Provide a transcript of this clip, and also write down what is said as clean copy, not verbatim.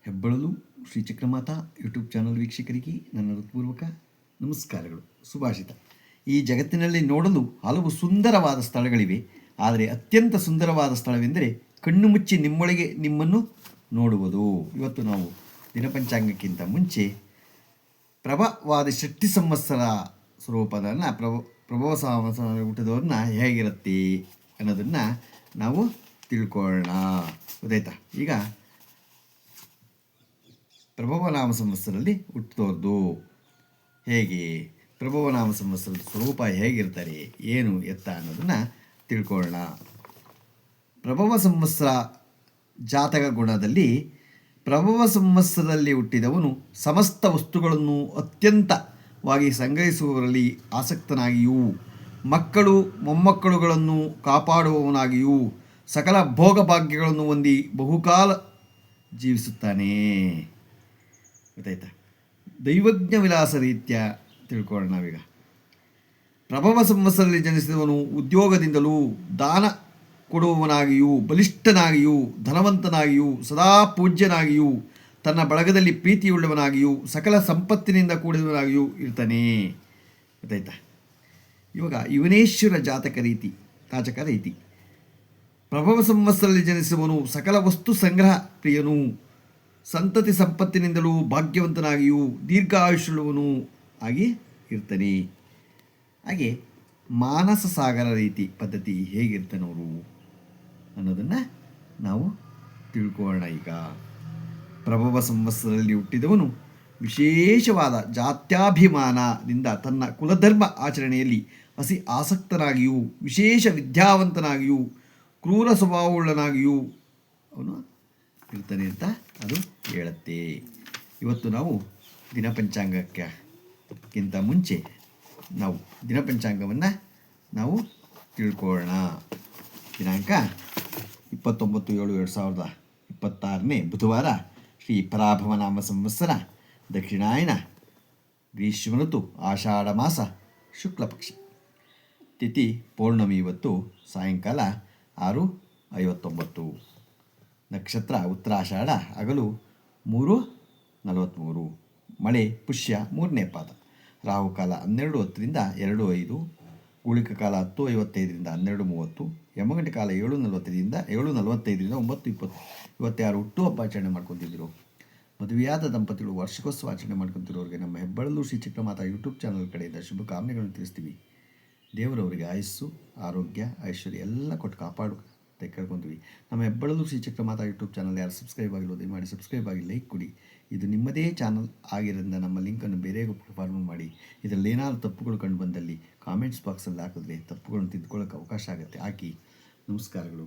ಹೆಬ್ಬಳಲು Shri Chakramata YouTube channel ವೀಕ್ಷಕರಿಗೆ ನನ್ನ ಹೃತ್ಪೂರ್ವಕ ನಮಸ್ಕಾರಗಳು. ಸುಭಾಷಿತ. ಈ ಜಗತ್ತಿನಲ್ಲಿ ನೋಡಲು ಹಲವು ಸುಂದರವಾದ ಸ್ಥಳಗಳಿವೆ, ಆದರೆ ಅತ್ಯಂತ ಸುಂದರವಾದ ಸ್ಥಳವೆಂದರೆ ಕಣ್ಣು ಮುಚ್ಚಿ ನಿಮ್ಮೊಳಗೆ ನಿಮ್ಮನ್ನು ನೋಡುವುದು. ಇವತ್ತು ನಾವು ದಿನಪಂಚಾಂಗಕ್ಕಿಂತ ಮುಂಚೆ ಪ್ರಭವಾದ ಷಷ್ಠಿ ಸಂವತ್ಸರ ಸ್ವರೂಪದನ್ನು ಪ್ರಭವ ಸಂವತ್ಸರ ಹುಟ್ಟಿದವ್ರನ್ನ ಹೇಗಿರುತ್ತೆ ಅನ್ನೋದನ್ನು ನಾವು ತಿಳ್ಕೊಳ್ಳೋಣ. ಗೊತ್ತಾಯ್ತಾ? ಈಗ ಪ್ರಭವನಾಮ ಸಂವತ್ಸರದಲ್ಲಿ ಹುಟ್ಟಿದವ್ರದ್ದು ಹೇಗೆ, ಪ್ರಭವನಾಮ ಸಂವತ್ಸರದ ಸ್ವರೂಪ ಹೇಗಿರ್ತಾರೆ, ಏನು ಎತ್ತ ಅನ್ನೋದನ್ನು ತಿಳ್ಕೊಳ್ಳೋಣ. ಪ್ರಭವ ಸಂವತ್ಸರ ಜಾತಕ ಗುಣದಲ್ಲಿ ಪ್ರಭವ ಸಂವತ್ಸರದಲ್ಲಿ ಹುಟ್ಟಿದವನು ಸಮಸ್ತ ವಸ್ತುಗಳನ್ನು ಅತ್ಯಂತವಾಗಿ ಸಂಗ್ರಹಿಸುವವರಲ್ಲಿ ಆಸಕ್ತನಾಗಿಯೂ, ಮಕ್ಕಳು ಮೊಮ್ಮಕ್ಕಳುಗಳನ್ನು ಕಾಪಾಡುವವನಾಗಿಯೂ, ಸಕಲ ಭೋಗಭಾಗ್ಯಗಳನ್ನು ಹೊಂದಿ ಬಹುಕಾಲ ಜೀವಿಸುತ್ತಾನೆ. ಗೊತ್ತಾಯ್ತಾ? ದೈವಜ್ಞ ವಿಲಾಸ ರೀತ್ಯ ತಿಳ್ಕೊಳ್ಳೋಣ ನಾವೀಗ. ಪ್ರಭವ ಸಂವತ್ಸರದಲ್ಲಿ ಜನಿಸಿದವನು ಉದ್ಯೋಗದಿಂದಲೂ, ದಾನ ಕೊಡುವವನಾಗಿಯೂ, ಬಲಿಷ್ಠನಾಗಿಯೂ, ಧನವಂತನಾಗಿಯೂ, ಸದಾ ಪೂಜ್ಯನಾಗಿಯೂ, ತನ್ನ ಬಳಗದಲ್ಲಿ ಪ್ರೀತಿಯುಳ್ಳವನಾಗಿಯೂ, ಸಕಲ ಸಂಪತ್ತಿನಿಂದ ಕೂಡಿದವನಾಗಿಯೂ ಇರ್ತಾನೆ. ಗೊತ್ತಾಯ್ತಾ? ಇವಾಗ ಯುವನೇಶ್ವರ ಜಾತಕ ರೀತಿ ಪ್ರಭವ ಸಂವತ್ಸರದಲ್ಲಿ ಜನಿಸುವವನು ಸಕಲ ವಸ್ತು ಸಂಗ್ರಹ ಪ್ರಿಯನೂ, ಸಂತತಿ ಸಂಪತ್ತಿನಿಂದಲೂ ಭಾಗ್ಯವಂತನಾಗಿಯೂ, ದೀರ್ಘಾಯುಷ್ಯುಳ್ಳವನೂ ಆಗಿ ಇರ್ತಾನೆ. ಹಾಗೆ ಮಾನಸ ಸಾಗರ ರೀತಿ ಪದ್ಧತಿ ಹೇಗಿರ್ತಾನವರು ಅನ್ನೋದನ್ನು ನಾವು ತಿಳ್ಕೊಳ್ಳೋಣ. ಈಗ ಪ್ರಭವ ಸಂವತ್ಸರದಲ್ಲಿ ಹುಟ್ಟಿದವನು ವಿಶೇಷವಾದ ಜಾತ್ಯಾಭಿಮಾನದಿಂದ ತನ್ನ ಕುಲಧರ್ಮ ಆಚರಣೆಯಲ್ಲಿ ಅತಿ ಆಸಕ್ತನಾಗಿಯೂ, ವಿಶೇಷ ವಿದ್ಯಾವಂತನಾಗಿಯೂ, ಕ್ರೂರ ಸ್ವಭಾವವುಳ್ಳನಾಗಿಯೂ ಅವನು ಇರ್ತಾನೆ ಅಂತ ಅದು ಹೇಳುತ್ತೆ. ಇವತ್ತು ನಾವು ದಿನಪಂಚಾಂಗಕ್ಕಿಂತ ಮುಂಚೆ ನಾವು ದಿನಪಂಚಾಂಗವನ್ನು ನಾವು ತಿಳ್ಕೊಳ್ಳೋಣ. ದಿನಾಂಕ 29/7/2026 ಬುಧವಾರ, ಶ್ರೀ ಪರಾಭವನಾಮ ಸಂವತ್ಸರ, ದಕ್ಷಿಣಾಯನ, ಗ್ರೀಷ್ಮ ಋತು, ಆಷಾಢ ಮಾಸ, ಶುಕ್ಲ ಪಕ್ಷ, ತಿಥಿ ಪೌರ್ಣಮಿ. ಇವತ್ತು ಸಾಯಂಕಾಲ 6:59. ನಕ್ಷತ್ರ ಉತ್ತರಾಷಾಢ, ಹಗಲು 3:43. ಮಳೆ ಪುಷ್ಯ 3ನೇ ಪಾದ. ರಾಹುಕಾಲ 12:10ರಿಂದ 2:05. ಗುಳಿಕ ಕಾಲ 10:55ರಿಂದ 12:30. ಯಮಗಂಟೆ ಕಾಲ 7:45ರಿಂದ 9:20. ಇವತ್ತಾರು ಹುಟ್ಟುಹಬ್ಬ ಆಚರಣೆ ಮಾಡ್ಕೊತಿದ್ರು, ಮದುವೆಯಾದ ದಂಪತಿಗಳು ವಾರ್ಷಿಕೋತ್ಸವ ಆಚರಣೆ ಮಾಡ್ಕೊತಿರೋರಿಗೆ ನಮ್ಮ ಹೆಬ್ಬಳಲು ಶ್ರೀ ಚಕ್ರಮಾತಾ ಯೂಟ್ಯೂಬ್ ಚಾನಲ್ ಕಡೆಯಿಂದ ಶುಭಕಾಮನೆಗಳನ್ನು ತಿಳಿಸ್ತೀವಿ. ದೇವರವರಿಗೆ ಆಯಸ್ಸು, ಆರೋಗ್ಯ, ಐಶ್ವರ್ಯ ಎಲ್ಲ ಕೊಟ್ಟು ಕಾಪಾಡು ಕೇಳ್ಕೊತೀವಿ. ನಮ್ಮ ಹೆಬ್ಬಳಲು ಶ್ರೀ ಚಕ್ರಮಾತಾ ಯೂಟ್ಯೂಬ್ ಚಾನಲ್ ಯಾರು ಸಬ್ಸ್ಕ್ರೈಬ್ ಆಗಿಲ್ಲ ದಯಮಾಡಿ ಸಬ್ಸ್ಕ್ರೈಬ್ ಆಗಿ ಲೈಕ್ ಕೊಡಿ. ಇದು ನಿಮ್ಮದೇ ಚಾನಲ್ ಆಗಿರೋದ್ರಿಂದ ನಮ್ಮ ಲಿಂಕನ್ನು ಬೇರೆಗೂ ಫಾರ್ವರ್ಡ್ ಮಾಡಿ. ಇದರಲ್ಲಿ ಏನಾದರೂ ತಪ್ಪುಗಳು ಕಂಡು ಬಂದಲ್ಲಿ ಕಾಮೆಂಟ್ಸ್ ಬಾಕ್ಸಲ್ಲಿ ಹಾಕಿದ್ರೆ ತಪ್ಪುಗಳನ್ನು ತಿದ್ದುಕೊಳ್ಳೋಕ್ಕೆ ಅವಕಾಶ ಆಗುತ್ತೆ. ಹಾಕಿ. ನಮಸ್ಕಾರಗಳು.